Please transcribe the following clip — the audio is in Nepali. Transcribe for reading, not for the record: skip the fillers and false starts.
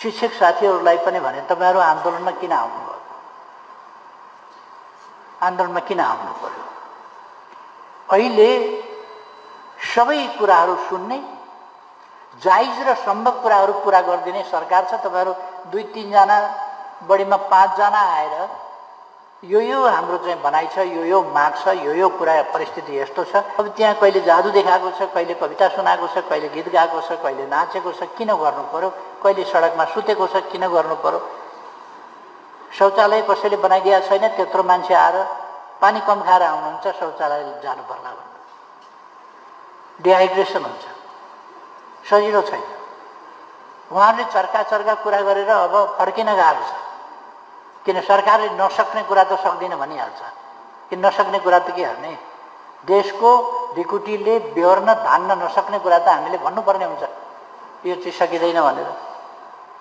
शिक्षक साथीहरूलाई पनि भने तपाईहरु आन्दोलनमा किन आउनुभयो? आन्दोलनमा किन आउनु पर्यो? अहिले सबै कुराहरू सुन्ने, जायज र सम्भव कुराहरू पूरा गरिदिने सरकार छ। तपाईहरु 2-3 जना बढीमा 5 जना आएर यो हाम्रो चाहिँ भनाइ छ, यो माग छ, यो कुरा परिस्थिति यस्तो छ। अब त्यहाँ कहिले जादु देखाएको छ, कहिले कविता सुनाएको छ, कहिले गीत गाएको छ, कहिले नाचेको छ, किन गर्नु पर्यो? कहिले सडकमा सुतेको छ, किन गर्नु पर्यो? शौचालय कसैले बनाइदिएको छैन, त्यत्रो मान्छे आएर पानी कम खाएर आउनुहुन्छ, शौचालय जानु पर्ला भन्नु। डिहाइड्रेसन हुन्छ, सजिलो छैन। उहाँहरूले चर्का कुरा गरेर अब फर्किन गाह्रो छ, किन सरकारले नसक्ने कुरा त सक्दिन भनिहाल्छ। कि नसक्ने कुरा त के गर्ने? देशको ढिकुटीले बेहोर्न धान्न नसक्ने कुरा त हामीले भन्नुपर्ने हुन्छ, यो चाहिँ सकिँदैन भनेर।